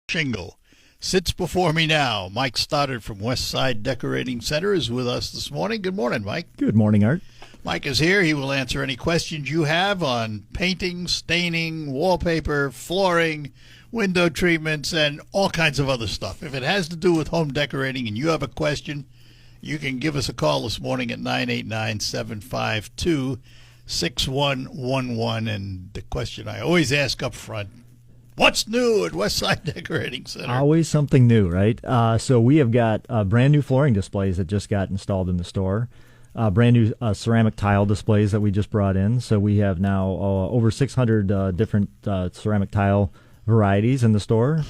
Shingle sits before me now. Mike Stoddard from Westside Decorating Center is with us this morning. Good morning, Mike. Good morning, Art. Mike is here. He will answer any questions you have on painting, staining, wallpaper, flooring, window treatments, and all kinds of other stuff. If it has to do with home decorating and you have a question, you can give us a call this morning at 989-752-6111. And the question I always ask up front, what's new at Westside Decorating Center? Always something new, right? So we have got brand new flooring displays that just got installed in the store. Brand new ceramic tile displays that we just brought in. So we have now over 600 different ceramic tile varieties in the store.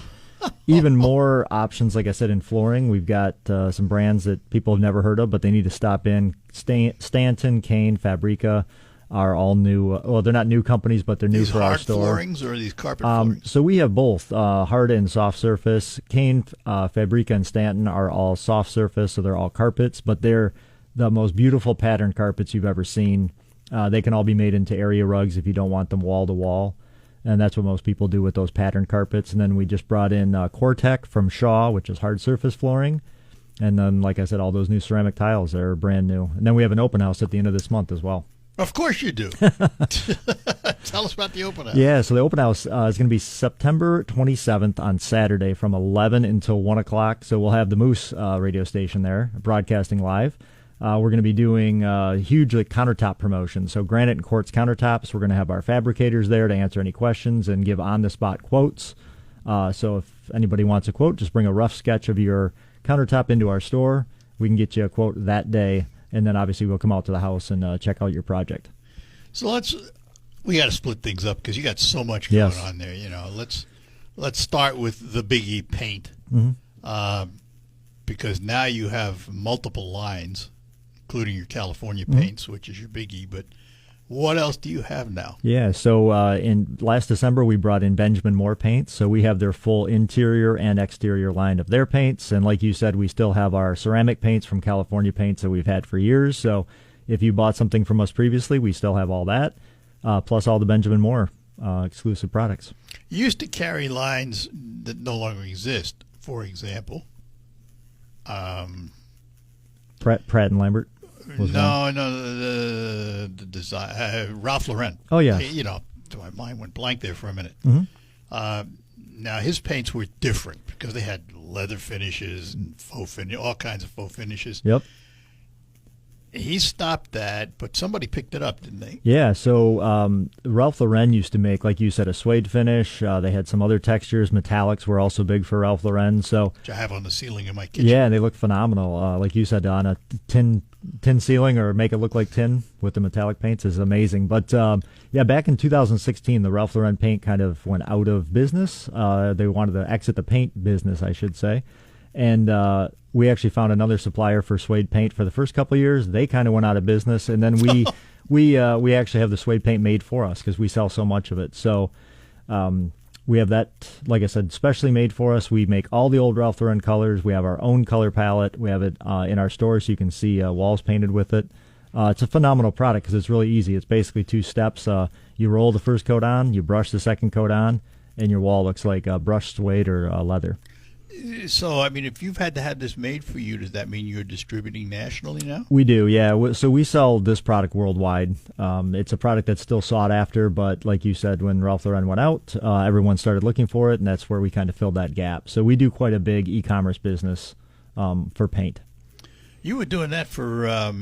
Even more options, like I said, in flooring. We've got some brands that people have never heard of, but they need to stop in. Stanton, Kane, Fabrica are all new. Well, they're not new companies, but they're new for our store. These hard floorings or are these carpet floorings? So we have both hard and soft surface. Kane, Fabrica, and Stanton are all soft surface, so they're all carpets, but they're the most beautiful pattern carpets you've ever seen. They can all be made into area rugs if you don't want them wall to wall, and that's what most people do with those pattern carpets. And then we just brought in Cortec from Shaw, which is hard surface flooring. And then, like I said, all those new ceramic tiles that are brand new. And then we have an open house at the end of this month as well. Of course you do. Tell us about the open house. Yeah, so the open house is going to be September 27th on Saturday from 11 until 1 o'clock. So we'll have the Moose radio station there broadcasting live. We're going to be doing huge countertop promotions. So granite and quartz countertops. We're going to have our fabricators there to answer any questions and give on-the-spot quotes. So if anybody wants a quote, just bring a rough sketch of your countertop into our store. We can get you a quote that day. And then obviously we'll come out to the house and check out your project. So we got to split things up because you got so much going on there. You know, let's start with the biggie, paint, because now you have multiple lines, including your California paints, which is your biggie. But what else do you have now? Yeah, so in last December we brought in Benjamin Moore paints. So we have their full interior and exterior line of their paints. And like you said, we still have our ceramic paints from California Paints that we've had for years. So if you bought something from us previously, we still have all that, plus all the Benjamin Moore exclusive products. You used to carry lines that no longer exist. For example, Pratt and Lambert. No, the design, Ralph Lauren. Oh, yeah. You know, my mind went blank there for a minute. Mm-hmm. Now, his paints were different because they had leather finishes and faux finish, all kinds of faux finishes. Yep. He stopped that, but somebody picked it up, didn't they? Yeah, so Ralph Lauren used to make, like you said, a suede finish. They had some other textures. Metallics were also big for Ralph Lauren. So, which I have on the ceiling in my kitchen. Yeah, and they look phenomenal. Like you said, on a tin ceiling or make it look like tin with the metallic paints is amazing. But, back in 2016, the Ralph Lauren paint kind of went out of business. They wanted to exit the paint business, I should say. And we actually found another supplier for suede paint for the first couple of years. They kind of went out of business, and then we actually have the suede paint made for us because we sell so much of it. So we have that, like I said, specially made for us. We make all the old Ralph Lauren colors. We have our own color palette. We have it in our store, so you can see walls painted with it. It's a phenomenal product because it's really easy. It's basically 2 steps. You roll the first coat on, you brush the second coat on, and your wall looks like brushed suede or leather. So, I mean, if you've had to have this made for you, does that mean you're distributing nationally now? We do, yeah. So we sell this product worldwide. It's a product that's still sought after, but like you said, when Ralph Lauren went out, everyone started looking for it, and that's where we kind of filled that gap. So we do quite a big e-commerce business for paint. You were doing that for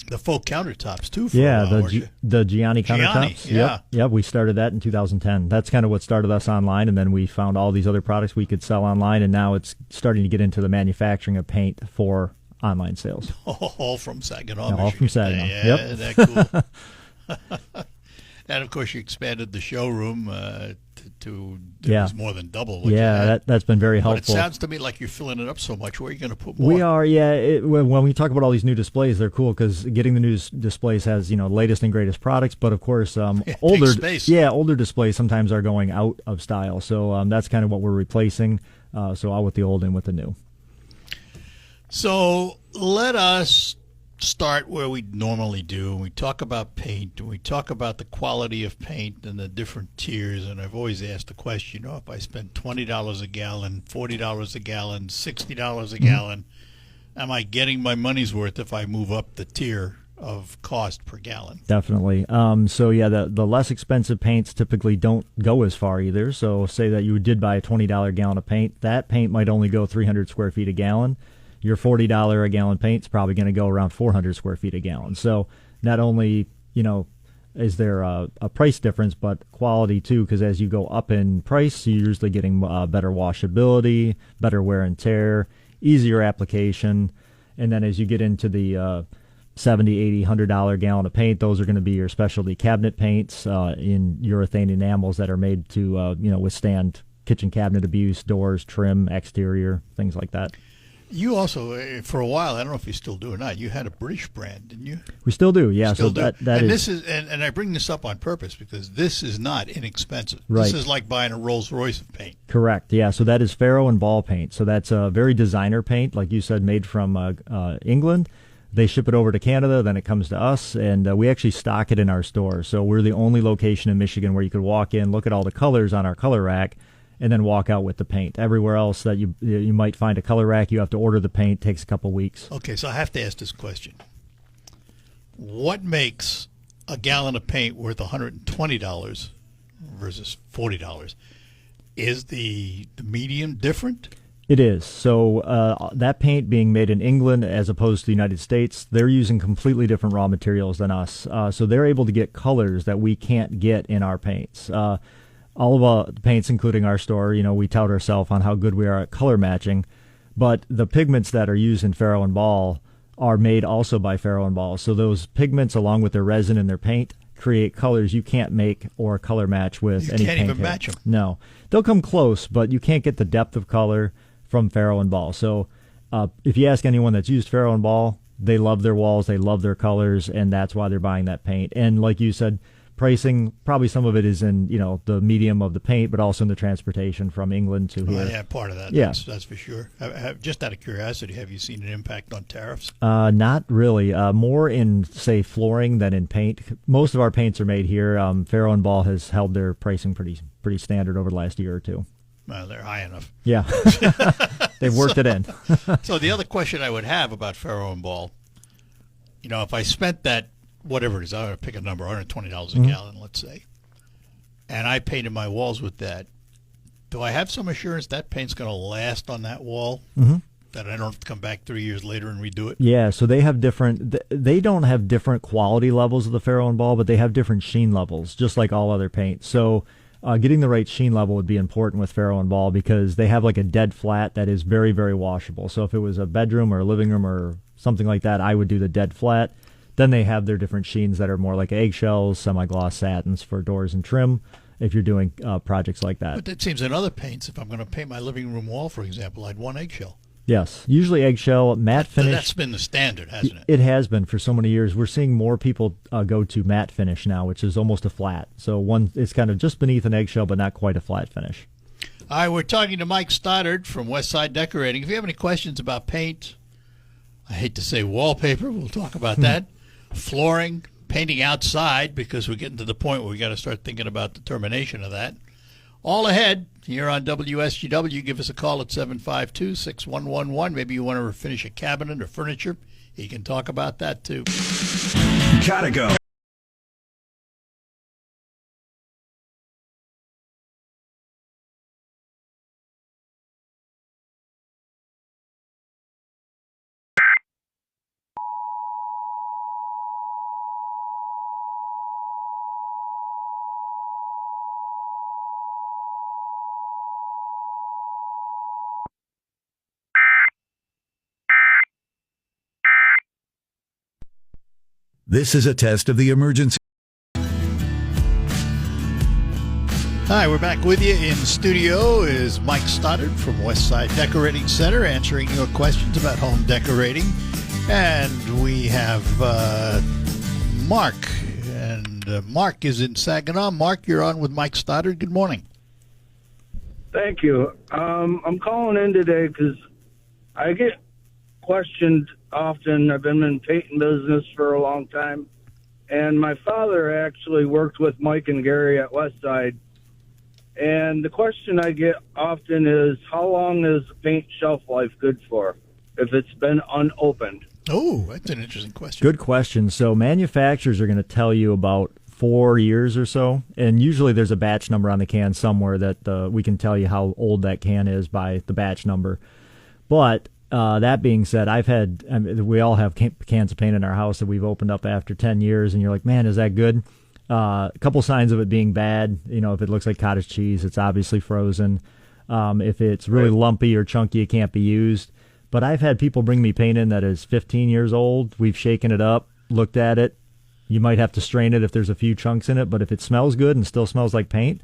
the faux countertops, too, for a while, the Gianni countertops. Yep, we started that in 2010. That's kind of what started us online, and then we found all these other products we could sell online, and now it's starting to get into the manufacturing of paint for online sales. All from Saginaw, Michigan. All from Saginaw, yeah, that cool. And, of course, you expanded the showroom to was more than double what you had. That's been very helpful. But it sounds to me like you're filling it up so much. Where are you going to put more? We are, yeah. When we talk about all these new displays, they're cool because getting the new displays has latest and greatest products. But of course, older displays sometimes are going out of style. So that's kind of what we're replacing. So out with the old and with the new. So let us start where we normally do. We talk about paint, and we talk about the quality of paint and the different tiers. And I've always asked the question, if I spend $20 a gallon, $40 a gallon, $60 a gallon, am I getting my money's worth if I move up the tier of cost per gallon? Definitely. The less expensive paints typically don't go as far either. So say that you did buy a $20 gallon of paint. That paint might only go 300 square feet a gallon. Your $40 a gallon paint's probably going to go around 400 square feet a gallon. So not only, is there a price difference, but quality too, because as you go up in price, you're usually getting better washability, better wear and tear, easier application. And then as you get into the $70, $80, $100 gallon of paint, those are going to be your specialty cabinet paints in urethane enamels that are made to withstand kitchen cabinet abuse, doors, trim, exterior, things like that. You also, for a while, I don't know if you still do or not, you had a British brand, didn't you? We still do, yeah. Still so do. That and is, this is, and I bring this up on purpose because this is not inexpensive. Right. This is like buying a Rolls Royce of paint. Correct, yeah. So that is Faro and Ball paint. So that's a very designer paint, like you said, made from England. They ship it over to Canada, then it comes to us, and we actually stock it in our store. So we're the only location in Michigan where you could walk in, look at all the colors on our color rack, and then walk out with the paint. Everywhere else that you might find a color rack, you have to order the paint. Takes a couple weeks. Okay, so I have to ask this question. What makes a gallon of paint worth $120 versus $40? Is the medium different? It is. So that paint being made in England as opposed to the United States, they're using completely different raw materials than us. So they're able to get colors that we can't get in our paints. All of the paints, including our store, we tout ourselves on how good we are at color matching. But the pigments that are used in Faro and Ball are made also by Faro and Ball. So those pigments, along with their resin and their paint, create colors you can't make or color match with any paint. You can't even kit. match them. No. They'll come close, but you can't get the depth of color from Faro and Ball. So if you ask anyone that's used Faro and Ball, they love their walls, they love their colors, and that's why they're buying that paint. And like you said, pricing, probably some of it is in the medium of the paint, but also in the transportation from England to here. Yeah, part of that. Yeah. That's for sure. Just out of curiosity, have you seen an impact on tariffs? Not really. More in, say, flooring than in paint. Most of our paints are made here. Faro and Ball has held their pricing pretty standard over the last year or two. Well, they're high enough. Yeah. They've worked it in. So the other question I would have about Faro and Ball, if I spent that, whatever it is, I'm going to pick a number, $120 a gallon, let's say, and I painted my walls with that, do I have some assurance that paint's going to last on that wall? Mm-hmm. That I don't have to come back 3 years later and redo it? Yeah, so they have they don't have different quality levels of the Faro and Ball, but they have different sheen levels, just like all other paint. So getting the right sheen level would be important with Faro and Ball because they have like a dead flat that is very, very washable. So if it was a bedroom or a living room or something like that, I would do the dead flat. Then they have their different sheens that are more like eggshells, semi-gloss satins for doors and trim if you're doing projects like that. But that seems in other paints, if I'm going to paint my living room wall, for example, I'd want eggshell. Yes, usually eggshell, matte finish. That's been the standard, hasn't it? It has been for so many years. We're seeing more people go to matte finish now, which is almost a flat. So it's kind of just beneath an eggshell, but not quite a flat finish. All right, we're talking to Mike Stoddard from Westside Decorating. If you have any questions about paint, I hate to say wallpaper, we'll talk about that. Flooring, painting outside, because we're getting to the point where we got to start thinking about the termination of that. All ahead here on WSGW. Give us a call at 752-6111. Maybe you want to refinish a cabinet or furniture. He can talk about that too. Gotta go. This is a test of the emergency. Hi, we're back with you in studio is Mike Stoddard from Westside Decorating Center answering your questions about home decorating. And we have Mark. And Mark is in Saginaw. Mark, you're on with Mike Stoddard. Good morning. Thank you. I'm calling in today because I get questioned often. I've been in painting business for a long time. And my father actually worked with Mike and Gary at Westside. And the question I get often is, how long is the paint shelf life good for if it's been unopened? Oh, that's an interesting question. Good question. So manufacturers are going to tell you about 4 years or so, and usually there's a batch number on the can somewhere that we can tell you how old that can is by the batch number. But that being said, we all have cans of paint in our house that we've opened up after 10 years, and you're like, man, is that good? A couple signs of it being bad. If it looks like cottage cheese, it's obviously frozen. If it's really lumpy or chunky, it can't be used. But I've had people bring me paint in that is 15 years old. We've shaken it up, looked at it. You might have to strain it if there's a few chunks in it, but if it smells good and still smells like paint,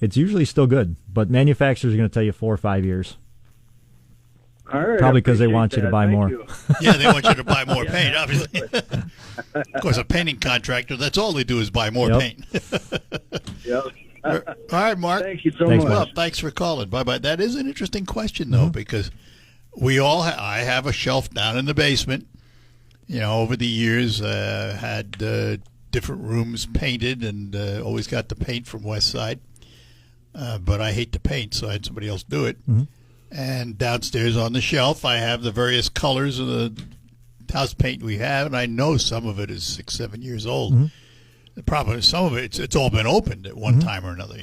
it's usually still good. But manufacturers are going to tell you 4 or 5 years. All right, probably because they want you to buy more. Yeah, they want you to buy more paint, obviously. Of course, a painting contractor, that's all they do is buy more paint. Yep. All right, Mark. Thank you so Thanks, much. Well, thanks for calling. Bye-bye. That is an interesting question, though, because we all I have a shelf down in the basement. Over the years, had different rooms painted and always got the paint from Westside. But I hate to paint, so I had somebody else do it. Mm-hmm. And downstairs on the shelf, I have the various colors of the house paint we have, and I know some of it is 6, 7 years old. Mm-hmm. The problem is some of it, it's all been opened at one time or another,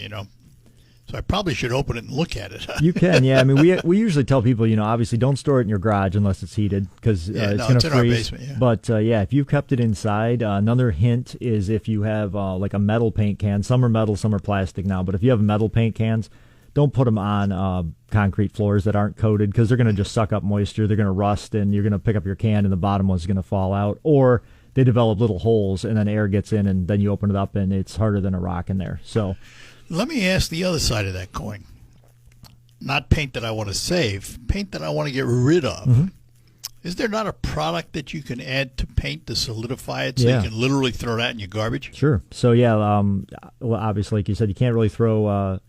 So I probably should open it and look at it. You can, yeah. I mean, we usually tell people, obviously don't store it in your garage unless it's heated because it's going to freeze. Our basement, yeah. But if you've kept it inside, another hint is if you have like a metal paint can. Some are metal, some are plastic now. But if you have metal paint cans, don't put them on concrete floors that aren't coated because they're going to just suck up moisture. They're going to rust, and you're going to pick up your can, and the bottom one's going to fall out. Or they develop little holes, and then air gets in, and then you open it up, and it's harder than a rock in there. So, let me ask the other side of that coin. Not paint that I want to save, paint that I want to get rid of. Mm-hmm. Is there not a product that you can add to paint to solidify it so you can literally throw that in your garbage? Sure. So, well, obviously, like you said, you can't really throw,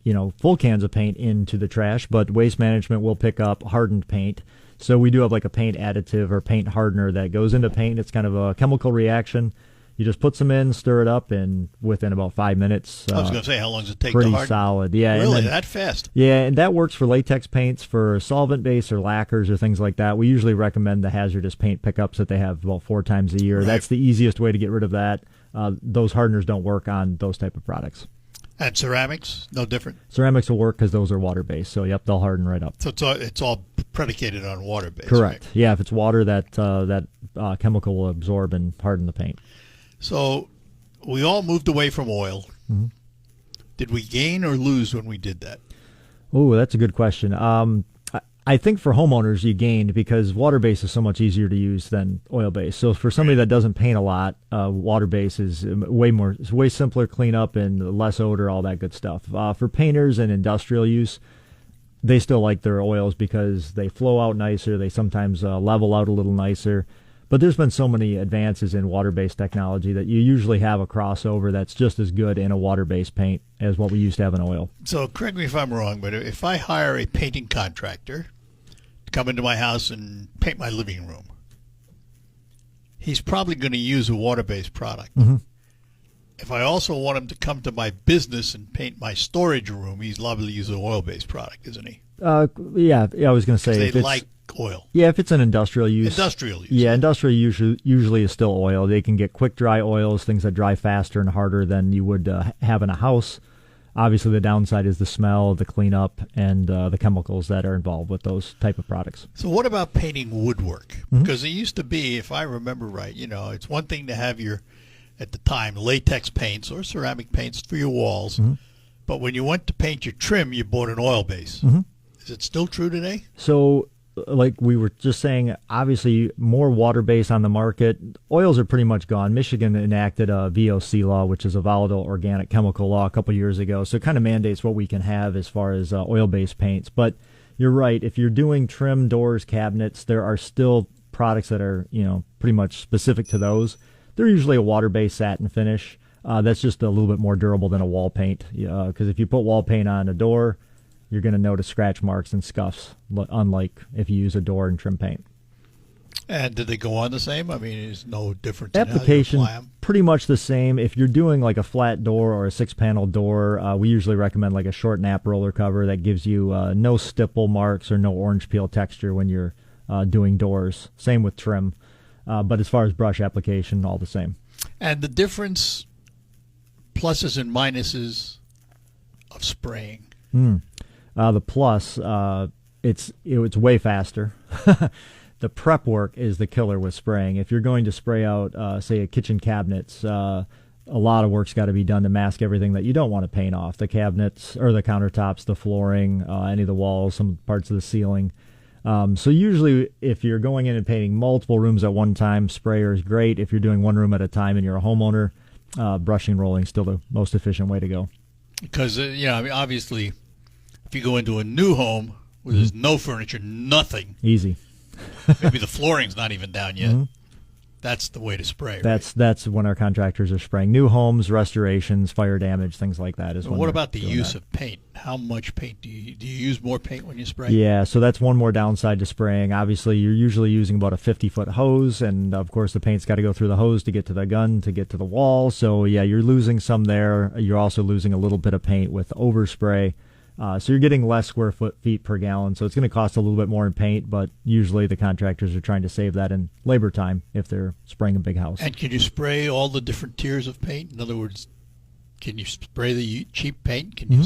full cans of paint into the trash, but Waste Management will pick up hardened paint. So we do have like a paint additive or paint hardener that goes into paint. It's kind of a chemical reaction. You just put some in, stir it up, and within about 5 minutes, I was going to say, how long does it take to pretty harden? solid. Yeah, really, that fast? Yeah, and that works for latex paints, for solvent base or lacquers or things like that. We usually recommend the hazardous paint pickups that they have about 4 times a year. Right. That's the easiest way to get rid of that. Those hardeners don't work on those type of products. And ceramics, no different? Ceramics will work because those are water-based. So, yep, they'll harden right up. So it's all predicated on water-based. Correct. Right? Yeah, if it's water, that chemical will absorb and harden the paint. So we all moved away from oil. Mm-hmm. Did we gain or lose when we did that? Oh, that's a good question. I think for homeowners, you gained because water-based is so much easier to use than oil-based. So for somebody that doesn't paint a lot, water-based is way simpler cleanup and less odor, all that good stuff. For painters and industrial use, they still like their oils because they flow out nicer. They sometimes level out a little nicer. But there's been so many advances in water-based technology that you usually have a crossover that's just as good in a water-based paint as what we used to have in oil. So correct me if I'm wrong, but if I hire a painting contractor to come into my house and paint my living room, he's probably going to use a water-based product. Mm-hmm. If I also want him to come to my business and paint my storage room, he's liable to use an oil-based product, isn't he? Yeah, I was going to say. They like oil. Yeah, if it's an industrial use. Yeah, industrial usually is still oil. They can get quick dry oils, things that dry faster and harder than you would have in a house. Obviously, the downside is the smell, the cleanup, and the chemicals that are involved with those type of products. So what about painting woodwork? Mm-hmm. Because it used to be, if I remember right, it's one thing to have your, at the time, latex paints or ceramic paints for your walls. Mm-hmm. But when you went to paint your trim, you bought an oil base. Mm-hmm. Is it still true today? So, like we were just saying, obviously more water-based on the market. Oils are pretty much gone. Michigan enacted a VOC law, which is a volatile organic chemical law, a couple years ago. So it kind of mandates what we can have as far as oil-based paints. But you're right. If you're doing trim, doors, cabinets, there are still products that are, pretty much specific to those. They're usually a water-based satin finish. That's just a little bit more durable than a wall paint. Because if you put wall paint on a door, you're going to notice scratch marks and scuffs, unlike if you use a door and trim paint. And did they go on the same? I mean, there's no difference in how you Application apply 'em. pretty much the same. If you're doing like a flat door or a 6-panel door, we usually recommend like a short nap roller cover that gives you no stipple marks or no orange peel texture when you're doing doors. Same with trim. But as far as brush application, all the same. And the difference, pluses and minuses of spraying. The plus, it's way faster. The prep work is the killer with spraying. If you're going to spray out, say, a kitchen cabinets, a lot of work's got to be done to mask everything that you don't want to paint off. The cabinets or the countertops, the flooring, any of the walls, some parts of the ceiling. So usually if you're going in and painting multiple rooms at one time, sprayer is great. If you're doing one room at a time and you're a homeowner, brushing and rolling is still the most efficient way to go. Because, I mean, obviously, if you go into a new home where there's no furniture, nothing, Easy. maybe the flooring's not even down yet, that's the way to spray. Right? That's when our contractors are spraying. New homes, restorations, fire damage, things like that. Well, what about the use of paint? How much paint do you use more paint when you spray? Yeah, so that's one more downside to spraying. Obviously, you're usually using about a 50-foot hose, and of course the paint's got to go through the hose to get to the gun, to get to the wall. So yeah, you're losing some there. You're also losing a little bit of paint with overspray. So you're getting less square feet per gallon, so it's going to cost a little bit more in paint, but usually the contractors are trying to save that in labor time if they're spraying a big house. And can you spray all the different tiers of paint? In other words, can you spray the cheap paint? Can you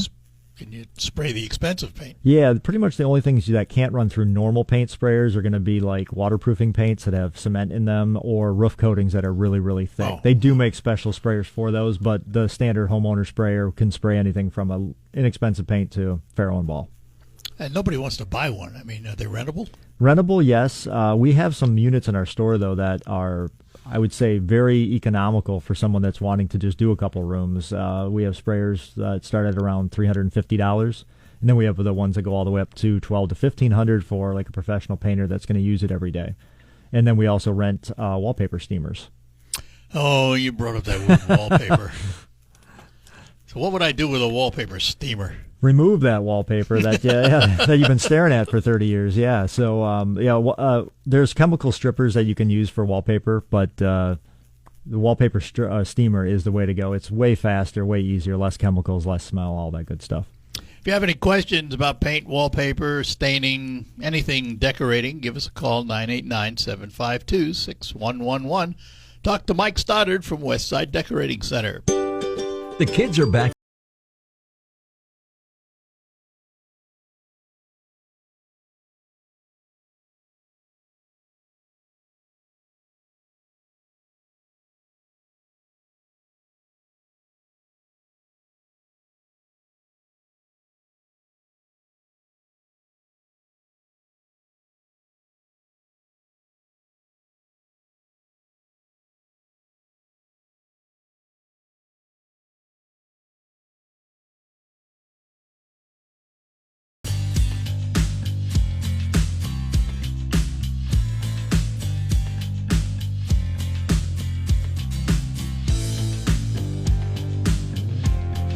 spray the expensive paint? Yeah, pretty much the only things that can't run through normal paint sprayers are going to be like waterproofing paints that have cement in them or roof coatings that are really, really thick. Oh. They do make special sprayers for those, but the standard homeowner sprayer can spray anything from an inexpensive paint to Faro and Ball. And nobody wants to buy one. I mean, are they rentable? Rentable, yes. We have some units in our store, though, that are, I would say, very economical for someone that's wanting to just do a couple rooms. We have sprayers that start at around $350, and then we have the ones that go all the way up to $1,200 to $1,500 for like a professional painter that's going to use it every day. And then we also rent wallpaper steamers. Oh, you brought up that word wallpaper. So what would I do with a wallpaper steamer? Remove that wallpaper that that you've been staring at for 30 years. Yeah. So there's chemical strippers that you can use for wallpaper, but the wallpaper steamer is the way to go. It's way faster, way easier, less chemicals, less smell, all that good stuff. If you have any questions about paint, wallpaper, staining, anything decorating, give us a call, 989-752-6111. Talk to Mike Stoddard from Westside Decorating Center. The kids are back.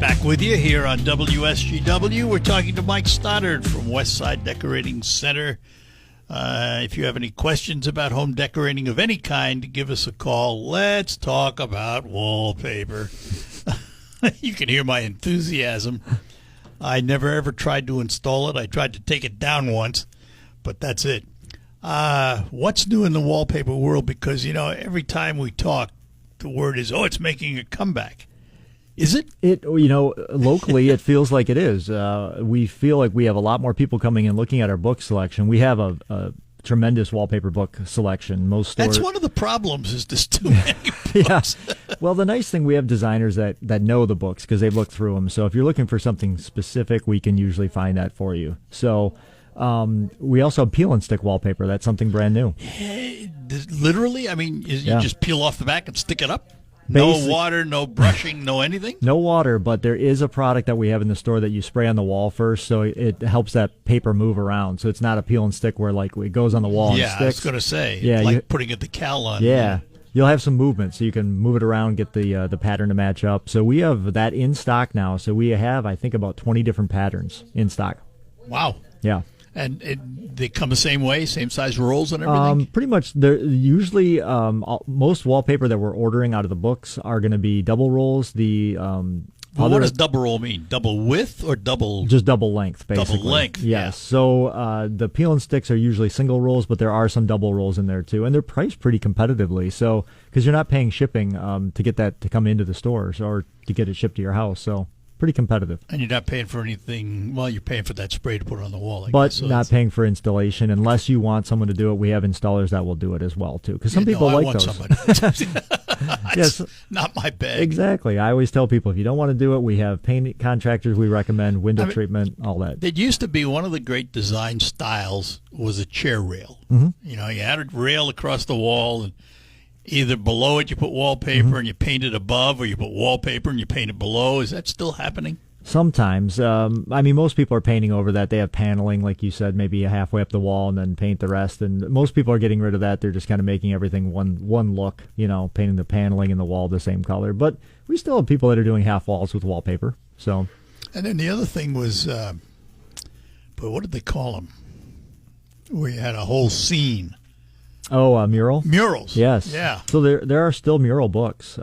Back with you here on WSGW. We're talking to Mike Stoddard from Westside Decorating Center. If you have any questions about home decorating of any kind, give us a call. Let's talk about wallpaper. You can hear my enthusiasm. I never ever tried to install it. I tried to take it down once, but that's it. What's new in the wallpaper world? Because, every time we talk, the word is, it's making a comeback. Is it? Locally, it feels like it is. We feel like we have a lot more people coming in looking at our book selection. We have a tremendous wallpaper book selection. Most stores. That's one of the problems, is there's too many books. Yeah. Well, the nice thing, we have designers that know the books because they've looked through them. So if you're looking for something specific, we can usually find that for you. So we also have peel and stick wallpaper. That's something brand new. Literally? I mean, you just peel off the back and stick it up? No water, no brushing, no anything? No water, but there is a product that we have in the store that you spray on the wall first, so it helps that paper move around. So it's not a peel and stick where like it goes on the wall and sticks. Yeah, I was going to say, putting a decal on. Yeah, you'll have some movement, so you can move it around, get the pattern to match up. So we have that in stock now. So we have, I think, about 20 different patterns in stock. Wow. Yeah. And they come the same way, same size rolls and everything? Pretty much. They're usually most wallpaper that we're ordering out of the books are going to be double rolls. What does double roll mean? Double width or double? Just double length, basically. Double length, yes. yeah. So the peel and sticks are usually single rolls, but there are some double rolls in there too, and they're priced pretty competitively. So because you're not paying shipping to get that to come into the stores or to get it shipped to your house, so pretty competitive. And you're not paying for anything. Well, you're paying for that spray to put on the wall, I but guess. So not paying for installation unless you want someone to do it. We have installers that will do it as well too, because some people like those. Somebody. Yes, not my bag. exactly. I always tell people if you don't want to do it, we have paint contractors we recommend, window treatment, all that. It used to be one of the great design styles was a chair rail. You know, you had a rail across the wall, and either below it you put wallpaper and you paint it above, or you put wallpaper and you paint it below. Is that still happening? Sometimes. I mean, most people are painting over that. They have paneling, like you said, maybe halfway up the wall and then paint the rest. And most people are getting rid of that. They're just kind of making everything one look, you know, painting the paneling and the wall the same color. But we still have people that are doing half walls with wallpaper. So, And then the other thing was, but what did they call them? Where you had a whole scene. mural? Murals. Yes. Yeah. So there are still mural books.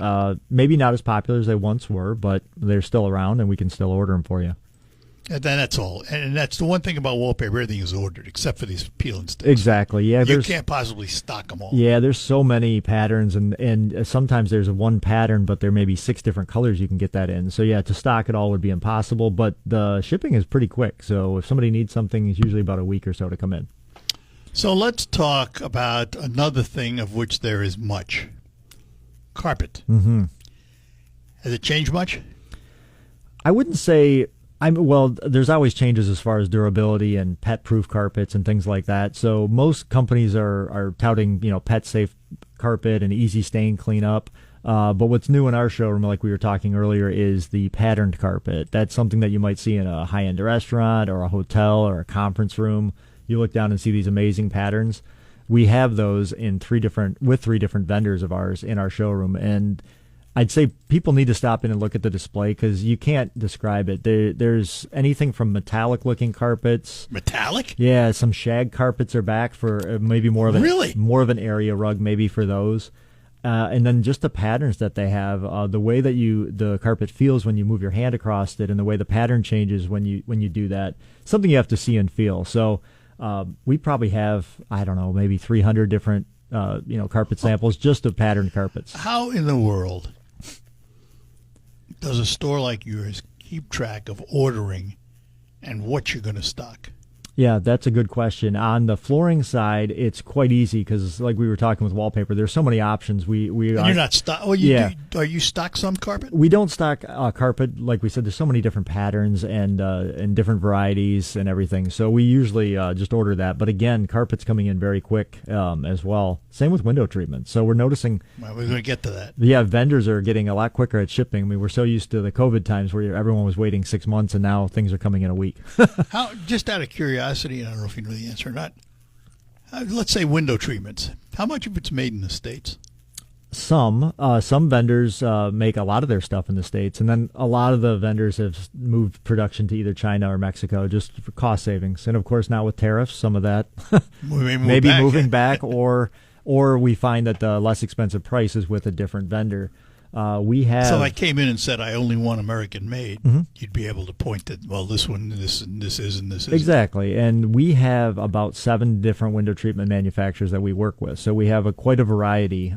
Maybe not as popular as they once were, but they're still around, and we can still order them for you. And then that's all. And that's the one thing about wallpaper. Everything is ordered except for these peel and sticks. Exactly. Yeah. You can't possibly stock them all. Yeah, there's so many patterns, and sometimes there's one pattern, but there may be 6 different colors you can get that in. So, yeah, to stock it all would be impossible, but the shipping is pretty quick. So if somebody needs something, it's usually about a week or so to come in. So let's talk about another thing of which there is much. Carpet. Mm-hmm. Has it changed much? I wouldn't say... there's always changes as far as durability and pet-proof carpets and things like that. So most companies are touting, pet-safe carpet and easy stain cleanup. But what's new in our showroom, like we were talking earlier, is the patterned carpet. That's something that you might see in a high-end restaurant or a hotel or a conference room. You look down and see these amazing patterns. We have those with 3 different vendors of ours in our showroom, and I'd say people need to stop in and look at the display because you can't describe it. There's anything from metallic-looking carpets. Metallic? Yeah, some shag carpets are back for maybe more of an area rug, maybe for those. And then just the patterns that they have, the way that the carpet feels when you move your hand across it, and the way the pattern changes when you do that. Something you have to see and feel. So we probably have, I don't know, maybe 300 different carpet samples just of patterned carpets. How in the world does a store like yours keep track of ordering and what you're going to stock? Yeah, that's a good question. On the flooring side, it's quite easy because, like we were talking with wallpaper, there's so many options. And you're not stock. Well, are you stock some carpet? We don't stock carpet. Like we said, there's so many different patterns and different varieties and everything. So we usually just order that. But again, carpet's coming in very quick as well. Same with window treatment. So we're noticing. Well, we're going to get to that. Yeah, vendors are getting a lot quicker at shipping. I mean, we're so used to the COVID times where everyone was waiting 6 months, and now things are coming in a week. Just out of curiosity, I don't know if you know the answer or not. Let's say window treatments. How much of it's made in the States? Some vendors make a lot of their stuff in the States, and then a lot of the vendors have moved production to either China or Mexico just for cost savings. And of course, now with tariffs, some of that maybe moving back, or we find that the less expensive price is with a different vendor. So if I came in and said I only want American made, you'd be able to point to, well, this one, this and this is, and this is. Exactly. And we have about 7 different window treatment manufacturers that we work with. So we have quite a variety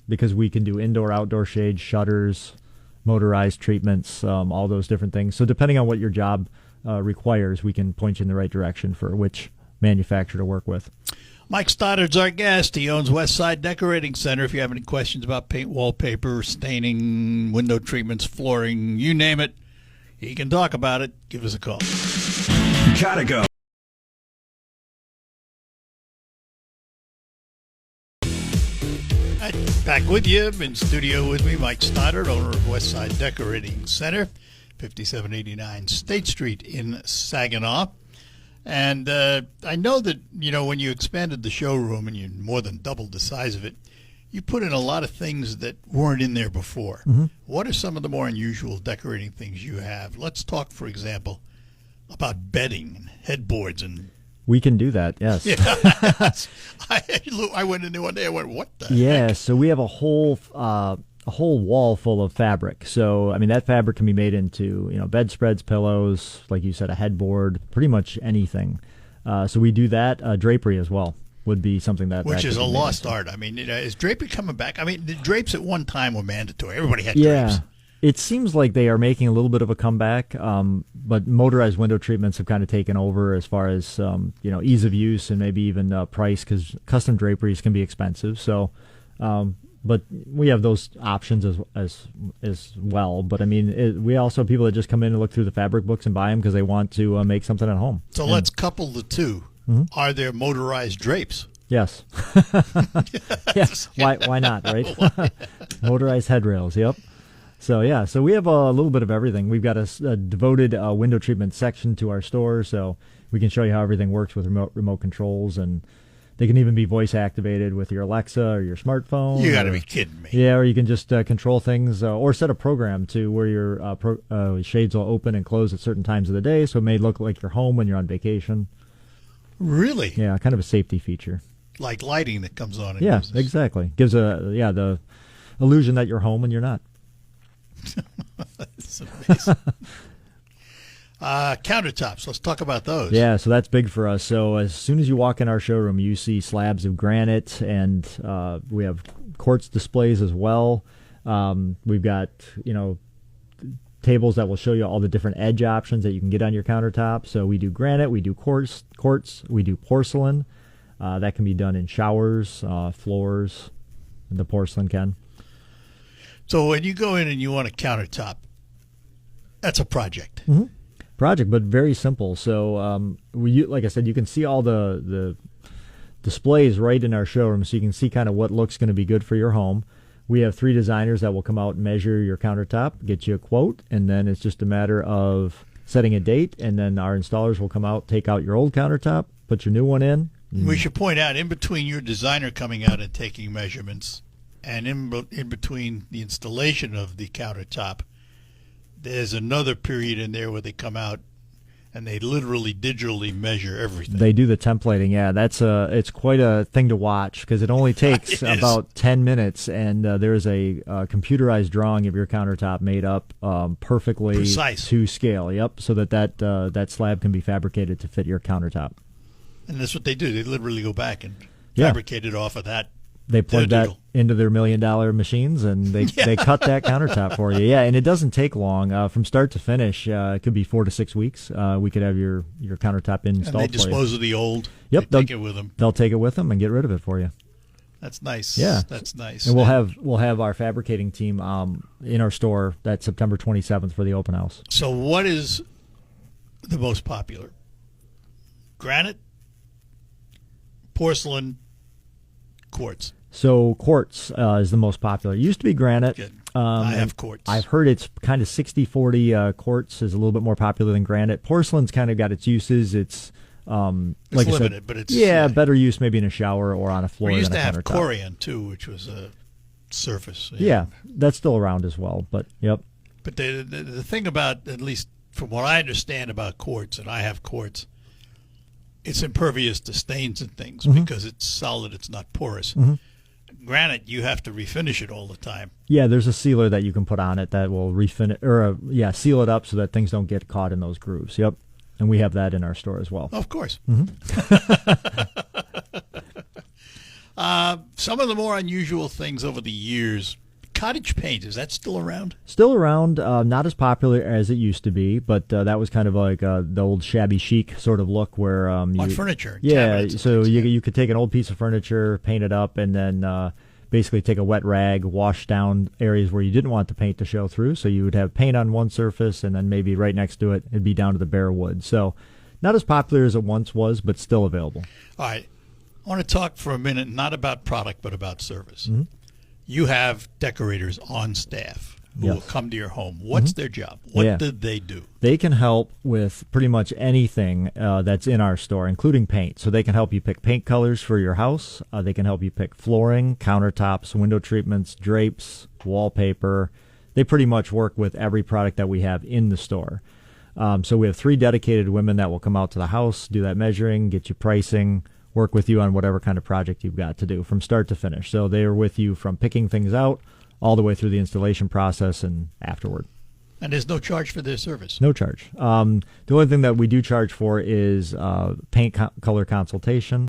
because we can do indoor, outdoor shades, shutters, motorized treatments, all those different things. So depending on what your job requires, we can point you in the right direction for which manufacturer to work with. Mike Stoddard's our guest. He owns Westside Decorating Center. If you have any questions about paint, wallpaper, staining, window treatments, flooring, you name it, he can talk about it. Give us a call. Gotta go. Back with you. In studio with me, Mike Stoddard, owner of Westside Decorating Center, 5789 State Street in Saginaw. And I know that, when you expanded the showroom and you more than doubled the size of it, you put in a lot of things that weren't in there before. What are some of the more unusual decorating things you have? Let's talk, for example, about bedding and headboards and We can do that, yes. Yeah. I went in there one day. I went, what the Yeah, heck? so we have a whole wall full of fabric. So I mean, that fabric can be made into bedspreads, pillows, like you said, a headboard, pretty much anything. So we do that. Drapery as well would be something that Which could is a be made lost into. art. I mean, is drapery coming back? I mean, the drapes at one time were mandatory. Everybody had Yeah. drapes. It seems like they are making a little bit of a comeback, but motorized window treatments have kind of taken over as far as ease of use and maybe even price, because custom draperies can be expensive. So, but we have those options as well. But I mean, we also have people that just come in and look through the fabric books and buy them because they want to make something at home. So let's couple the two. Mm-hmm. Are there motorized drapes? Yes. Yes. Why not, right? Motorized headrails. Yep. So yeah, so we have a little bit of everything. We've got a devoted window treatment section to our store, so we can show you how everything works with remote controls, and they can even be voice activated with your Alexa or your smartphone. You got to or- be kidding me. Yeah, or you can just control things or set a program to where your shades will open and close at certain times of the day, so it may look like you're home when you're on vacation. Really? Yeah, kind of a safety feature. Like lighting that comes on in Yeah, business. exactly. Gives the illusion that you're home when you're not. It's amazing. Countertops. Let's talk about those. Yeah, so that's big for us. So as soon as you walk in our showroom, you see slabs of granite, and we have quartz displays as well. We've got tables that will show you all the different edge options that you can get on your countertop. So we do granite, we do quartz, we do porcelain. That can be done in showers, floors. The porcelain can. So when you go in and you want a countertop, that's a project. Project, but very simple. So, like I said, you can see all the displays right in our showroom, so you can see kind of what looks going to be good for your home. We have 3 designers that will come out and measure your countertop, get you a quote, and then it's just a matter of setting a date, and then our installers will come out, take out your old countertop, put your new one in. We should point out, in between your designer coming out and taking measurements, and in between the installation of the countertop, there's another period in there where they come out and they literally digitally measure everything. They do the templating. Yeah, it's quite a thing to watch because it only takes It is. about 10 minutes, and there's a computerized drawing of your countertop made up perfectly Precise. to scale. Yep, so that slab can be fabricated to fit your countertop. And that's what they do. They literally go back and Yeah. fabricate it off of that. They plug that Digital. into their $1 million machines, and they cut that countertop for you. Yeah, and it doesn't take long from start to finish. It could be 4 to 6 weeks. We could have your countertop And installed they for you. dispose of the old. Yep, They take it with them. They'll take it with them and get rid of it for you. That's nice. Yeah. That's nice. And we'll have our fabricating team in our store that September 27th for the open house. So what is the most popular? Granite, porcelain, quartz. So quartz is the most popular. It used to be granite. Good. I have and quartz. I've heard it's kind of 60-40. Quartz is a little bit more popular than granite. Porcelain's kind of got its uses. It's like I limited, said, but it's better use maybe in a shower or on a floor We used than to a have countertop. Corian too, which was a surface. Yeah, that's still around as well. But yep. But the thing about, at least from what I understand about quartz, and I have quartz, it's impervious to stains and things Mm-hmm. because it's solid, it's not porous. Granite, you have to refinish it all the time. Yeah, there's a sealer that you can put on it that will refinish or seal it up so that things don't get caught in those grooves. Yep, and we have that in our store as well. Of course. Mm-hmm. Some of the more unusual things over the years, cottage paint, is that still around? Still around, not as popular as it used to be, but that was kind of like the old shabby chic sort of look where you On furniture, Yeah, cabinets and so things, you could take an old piece of furniture, paint it up, and then basically take a wet rag, wash down areas where you didn't want the paint to show through. So you would have paint on one surface, and then maybe right next to it, it'd be down to the bare wood. So not as popular as it once was, but still available. All right. I want to talk for a minute, not about product, but about service. Mm-hmm. You have decorators on staff who Yes. will come to your home. What's their job? What Yeah. did they do? They can help with pretty much anything that's in our store, including paint. So they can help you pick paint colors for your house. They can help you pick flooring, countertops, window treatments, drapes, wallpaper. They pretty much work with every product that we have in the store. So we have 3 dedicated women that will come out to the house, do that measuring, get you pricing, work with you on whatever kind of project you've got to do from start to finish. So they are with you from picking things out all the way through the installation process and afterward. And there's no charge for their service. No charge. The only thing that we do charge for is paint color consultation.